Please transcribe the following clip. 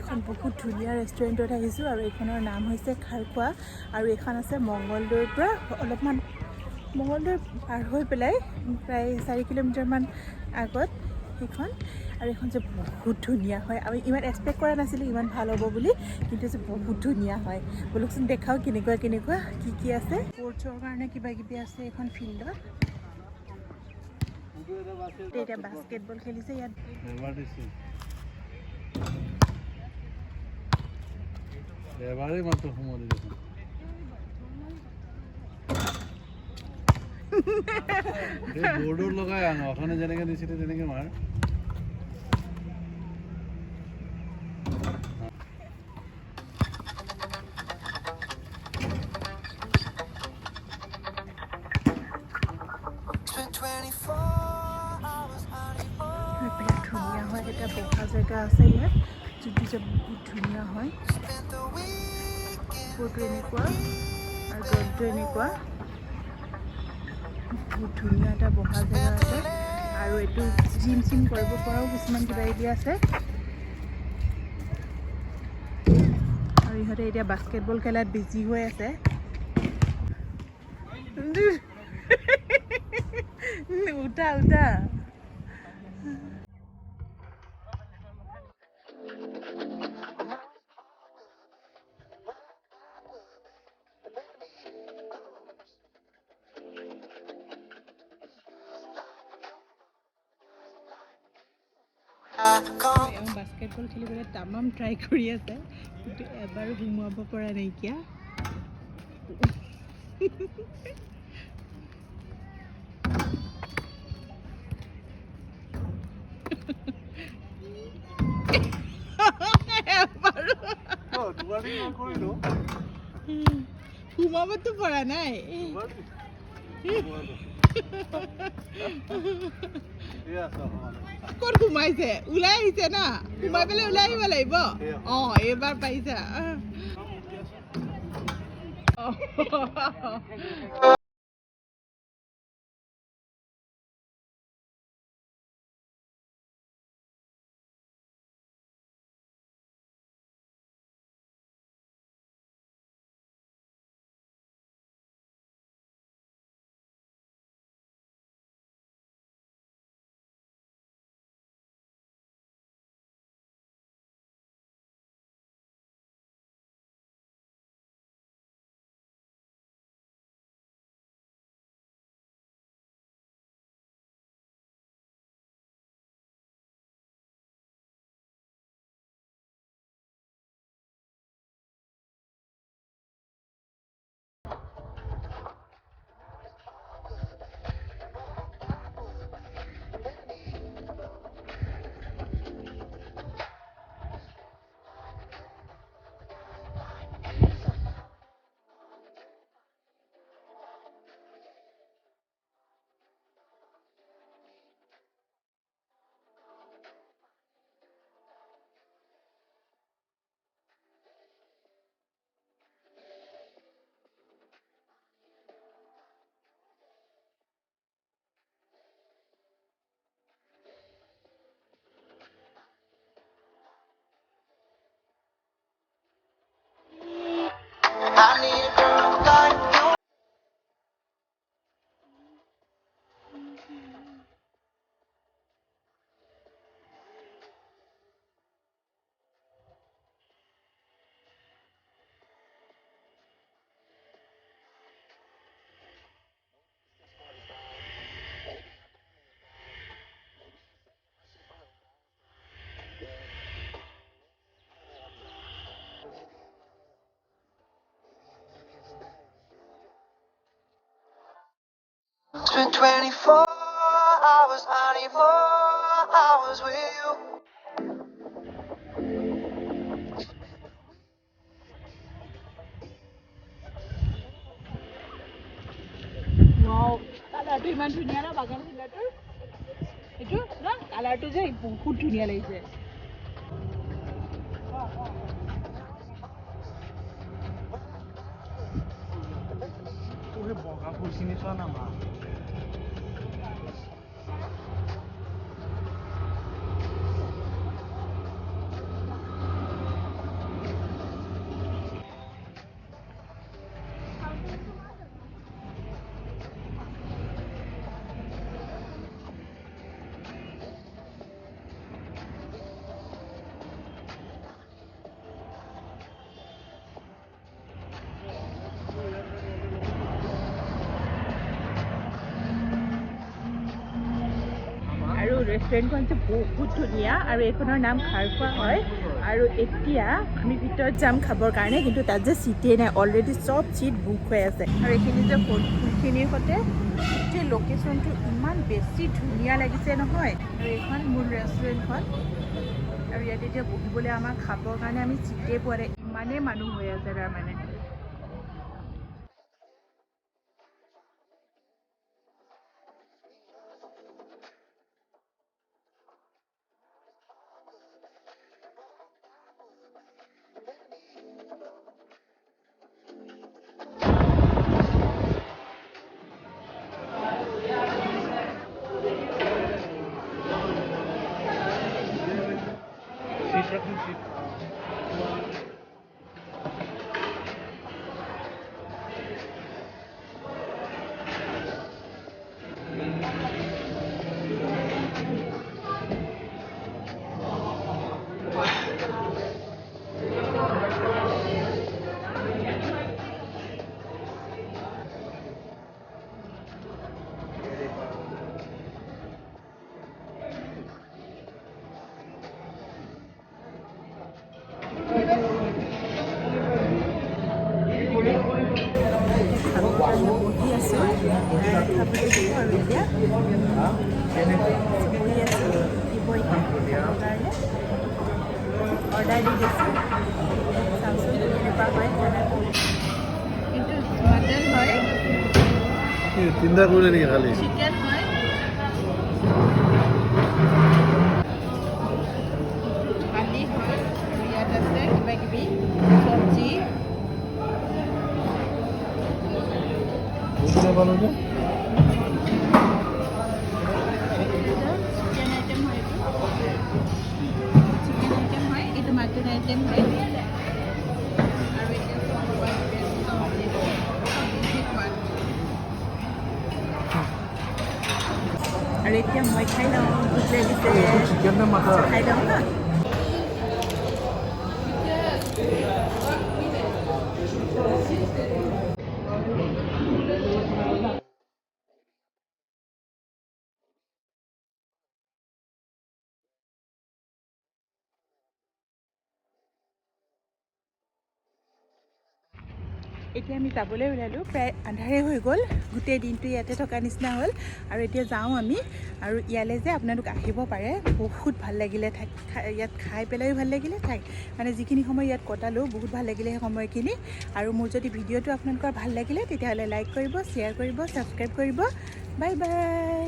এখন বহুত ধুনীয়া ৰেষ্টুৰেণ্টত আহিছোঁ আৰু এইখনৰ নাম হৈছে খাৰখোৱা আৰু এইখন আছে মংগলদৈৰ পৰা অলপমান মংগলদৈ পাৰ হৈ পেলাই প্ৰায় 4 কিলোমিটাৰমান আগত সেইখন আৰু এইখন যে বহুত ধুনীয়া হয় আমি ইমান এক্সপেক্ট কৰা নাছিলোঁ ইমান ভাল হ'ব বুলি কিন্তু যে বহুত ধুনীয়া হয় বলকচোন দেখাওঁ কেনেকুৱা কি আছে স্পৰ্টছৰ কাৰণে কিবা কিবি আছে এইখন ফিল্ডত এতিয়া বাস্কেটবল খেলিছে ইয়াত এবারে মাত্র সময় দেখুন বোর্ডর লগাই আনো ওখানে যেনেকে দিছিলে তেনেকে মার ধুনীয়া হয় এটা বহা জেগা আছে ইয়াত যোনটো যে বহুত ধুনীয়া হয় ফটো এনেকুৱা আৰু ড্ৰইংটো এনেকুৱা বহুত ধুনীয়া এটা বহা জেগা আছে আৰু এইটো জিম কৰিব পৰাও কিছুমান কিবা কিবি আছে আৰু ইহঁতে এতিয়া বাস্কেটবল খেলাত বিজি হৈ আছে উঠা বাস্কেটবল খেলিবলৈ তামাম ট্ৰাই কৰি আছে কিন্তু এবাৰো সোমোৱাব পৰা নাইকিয়া সোমাবতো পৰা নাই ক'ত সোমাইছে ওলাই আহিছে না সোমাই পেলাই ওলাই আহিব লাগিব এইবাৰ পাইছা I need a girl like you. It's been 24 hours, I need 4 hours with you. Wow, কালাৰটো ইমান ধুনীয়া না বাগান ফুলটোৰ এইটো না কালাৰটো যে বহুত ধুনীয়া লাগিছে তোহে বগা ফুল চিনি চোৱা না মা ৰেষ্টুৰেণ্টখন যে বহুত ধুনীয়া আৰু এইখনৰ নাম খাৰখোৱা হয় আৰু এতিয়া আমি ভিতৰত যাম খাবৰ কাৰণে কিন্তু তাত যে ছিটেই নাই অলৰেডি চব ছিট বুক হৈ আছে আৰু এইখিনি যে ফুলখিনিৰ সৈতে গোটেই লোকেশ্যনটো ইমান বেছি ধুনীয়া লাগিছে নহয় আৰু এইখন মূল ৰেষ্টুৰেণ্টখন আৰু ইয়াত এতিয়া বহিবলৈ আমাক খাবৰ কাৰণে আমি ছিটেই পোৱা নাই ইমানেই মানুহ হৈ আছে তাৰমানে বহি আছোঁ খাবলৈ দিব আৰু এতিয়া বহি আছোঁ দিব খাবৰ কাৰণে অৰ্ডাৰ দি দিছোঁ চাওঁচোন কেনেকুৱা হয় খানাটো কিন্তু মটন হয় চিন্তা কৰিলে নেকি খালি চিকেন হয় থালি হয় আৰু ইয়াত আছে কিবা কিবি চব্জি পালো যে চিকেন আইটেম হয় এইটো মাটন আইটেম হয় আৰু এতিয়া মই খাই লওঁ ভোক লাগিছে চিকেন মাথা খাই লওঁ না এতিয়া আমি যাবলৈ ওলালোঁ প্ৰায় আন্ধাৰে হৈ গ'ল গোটেই দিনটো ইয়াতে থকা নিচিনা হ'ল আৰু এতিয়া যাওঁ আমি আৰু ইয়ালৈ যে আপোনালোক আহিব পাৰে বহুত ভাল লাগিলে ইয়াত খাই পেলাইও ভাল লাগিলে মানে যিখিনি সময় ইয়াত কটালোঁ বহুত ভাল লাগিলে সেই সময়খিনি আৰু মোৰ যদি ভিডিঅ'টো আপোনালোকৰ ভাল লাগিলে তেতিয়াহ'লে লাইক কৰিব শ্বেয়াৰ কৰিব ছাবস্ক্ৰাইব কৰিব বাই বাই